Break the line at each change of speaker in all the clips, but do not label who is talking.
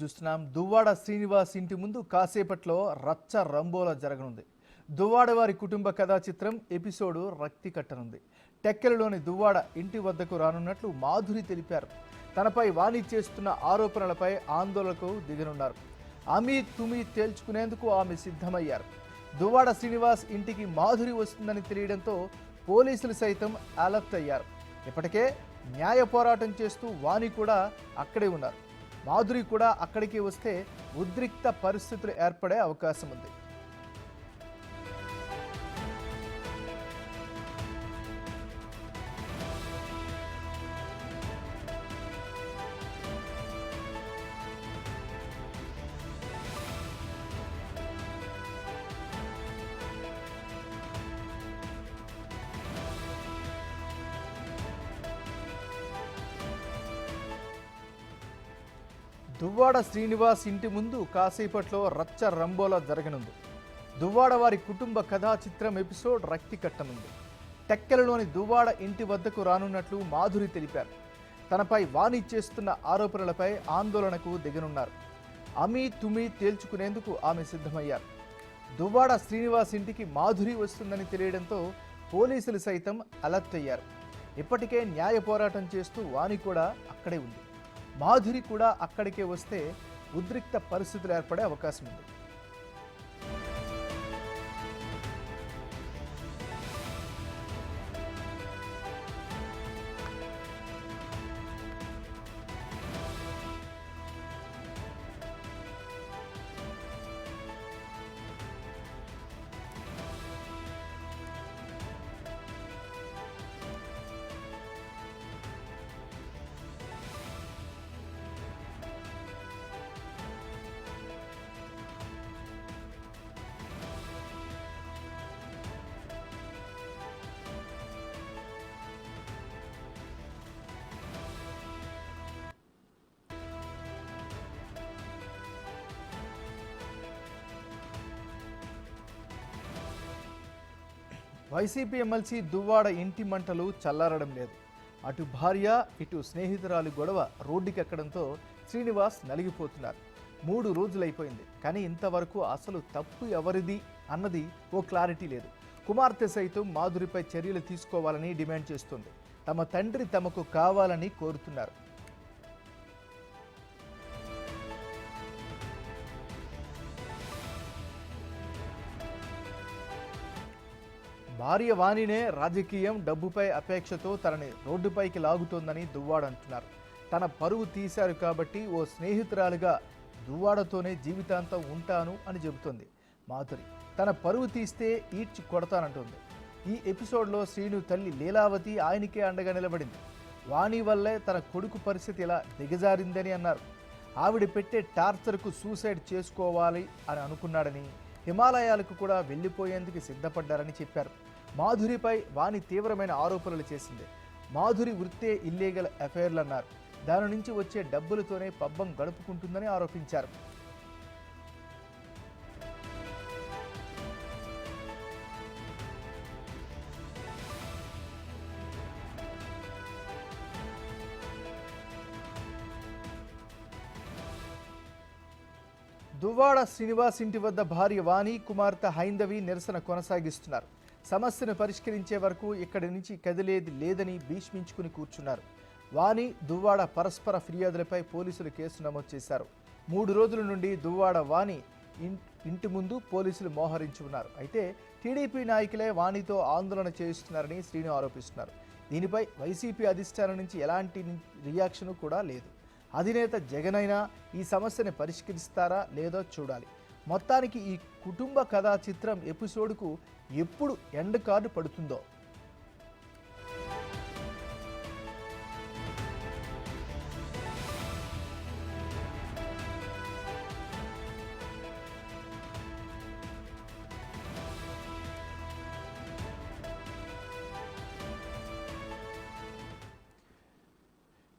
చూస్తున్నాం. దువ్వాడ శ్రీనివాస్ ఇంటి ముందు కాసేపట్లో రచ్చ రంబోలా జరగనుంది. దువ్వాడ వారి కుటుంబ కథా చిత్రం ఎపిసోడ్ రక్తి కట్టనుంది. టెక్కెలలోని దువ్వాడ ఇంటి వద్దకు రానున్నట్లు మాధురి తెలిపారు. తనపై వాణి చేస్తున్న ఆరోపణలపై ఆందోళనకు దిగనున్నారు. అమీ తుమి తేల్చుకునేందుకు ఆమె సిద్ధమయ్యారు. దువ్వాడ శ్రీనివాస్ ఇంటికి మాధురి వస్తుందని తెలియడంతో పోలీసులు సైతం అలర్ట్ అయ్యారు. ఇప్పటికే న్యాయ పోరాటం చేస్తూ వాణి కూడా అక్కడే ఉన్నారు. మాధురి కూడా అక్కడికి వస్తే ఉద్రిక్త పరిస్థితులు ఏర్పడే అవకాశం ఉంది. దువ్వాడ శ్రీనివాస్ ఇంటి ముందు కాసేపట్లో రచ్చ రంబోలా జరగనుంది. దువ్వాడ వారి కుటుంబ కథా చిత్రం ఎపిసోడ్ రక్తి కట్టనుంది. టెక్కెలలోని దువ్వాడ ఇంటి వద్దకు రానున్నట్లు మాధురి తెలిపారు. తనపై వాణి చేస్తున్న ఆరోపణలపై ఆందోళనకు దిగనున్నారు. అమీ తుమి తేల్చుకునేందుకు ఆమె సిద్ధమయ్యారు. దువ్వాడ శ్రీనివాస్ ఇంటికి మాధురి వస్తుందని తెలియడంతో పోలీసులు సైతం అలర్ట్ అయ్యారు. ఇప్పటికే న్యాయ పోరాటం చేస్తూ వాణి కూడా అక్కడే ఉంది. మాధురి కూడా అక్కడికే వస్తే ఉద్రిక్త పరిస్థితులు ఏర్పడే అవకాశం ఉంది. వైసీపీ ఎమ్మెల్సీ దువ్వాడ ఇంటి మంటలు చల్లారడం లేదు. అటు భార్య ఇటు స్నేహితురాలు గొడవ రోడ్డుకెక్కడంతో శ్రీనివాస్ నలిగిపోతున్నారు. 3 రోజులైపోయింది, కానీ ఇంతవరకు అసలు తప్పు ఎవరిది అన్నది ఓ క్లారిటీ లేదు. కుమార్తె సైతం మాధురిపై చర్యలు తీసుకోవాలని డిమాండ్ చేస్తుంది. తమ తండ్రి తమకు కావాలని కోరుతున్నారు. భార్య వాణినే రాజకీయం, డబ్బుపై అపేక్షతో తనని రోడ్డుపైకి లాగుతోందని దువ్వాడ అంటున్నారు. తన పరువు తీశారు కాబట్టి ఓ స్నేహితురాలుగా దువ్వాడతోనే జీవితాంతం ఉంటాను అని చెబుతోంది మాధురి. తన పరువు తీస్తే ఈడ్చి కొడతానంటుంది. ఈ ఎపిసోడ్లో శ్రీను తల్లి లీలావతి ఆయనకే అండగా నిలబడింది. వాణి వల్లే తన కొడుకు పరిస్థితి ఇలా దిగజారిందని అన్నారు. ఆవిడ పెట్టే టార్చర్కు సూసైడ్ చేసుకోవాలి అని అనుకున్నాడని, హిమాలయాలకు కూడా వెళ్ళిపోయేందుకు సిద్ధపడ్డారని చెప్పారు. మాధురిపై వాణి తీవ్రమైన ఆరోపణలు చేసింది. మాధురి వృత్తే ఇల్లీగల్ అఫైర్లు అన్నారు. దాని నుంచి వచ్చే డబ్బులతోనే పబ్బం గడుపుకుంటుందని ఆరోపించారు. దువ్వాడ శ్రీనివాస్ ఇంటి వద్ద భార్య వాణి, కుమార్తె హైందవి నిరసన కొనసాగిస్తున్నారు. సమస్యను పరిష్కరించే వరకు ఇక్కడి నుంచి కదిలేది లేదని భీష్మించుకుని కూర్చున్నారు. వాణి, దువ్వాడ పరస్పర ఫిర్యాదులపై పోలీసులు కేసు నమోదు చేశారు. 3 రోజుల నుండి దువ్వాడ వాణి ఇంటి ముందు పోలీసులు మోహరించి ఉన్నారు. అయితే టీడీపీ నాయకులే వాణితో ఆందోళన చేయిస్తున్నారని శ్రీను ఆరోపిస్తున్నారు. దీనిపై వైసీపీ అధిష్టానం నుంచి ఎలాంటి రియాక్షన్ కూడా లేదు. అధినేత జగన్ అయినా ఈ సమస్యను పరిష్కరిస్తారా లేదో చూడాలి. మొత్తానికి ఈ కుటుంబ కథా చిత్రం ఎపిసోడ్కు ఎప్పుడు ఎండ్ కార్డు పడుతుందో.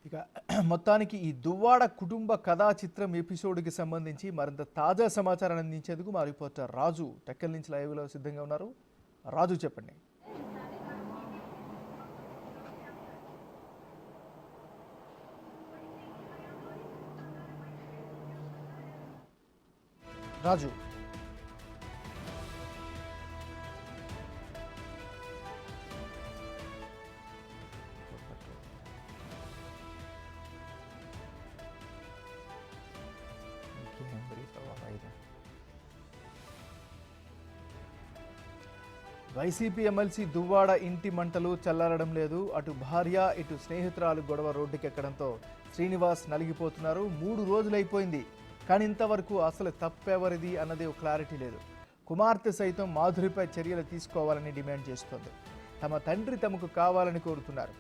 ఇక మొత్తానికి ఈ దువ్వాడ కుటుంబ కథా చిత్రం ఎపిసోడ్కి సంబంధించి మరింత తాజా సమాచారాన్ని అందించేందుకు మా రిపోర్టర్ రాజు టెక్కల్ నుంచి లైవ్లో సిద్ధంగా ఉన్నారు. రాజు, చెప్పండి. రాజు. వైసీపీ ఎమ్మెల్సీ దువ్వాడ ఇంటి మంటలు చల్లారడం లేదు. అటు భార్య ఇటు స్నేహితురాలు గొడవ రోడ్డుకెక్కడంతో శ్రీనివాస్ నలిగిపోతున్నారు. 3 రోజులైపోయింది, కానీ ఇంతవరకు అసలు తప్పెవరిది అన్నది ఒక క్లారిటీ లేదు. కుమార్తె సైతం మాధురిపై చర్యలు తీసుకోవాలని డిమాండ్ చేస్తోంది. తమ తండ్రి తమకు కావాలని కోరుతున్నారు.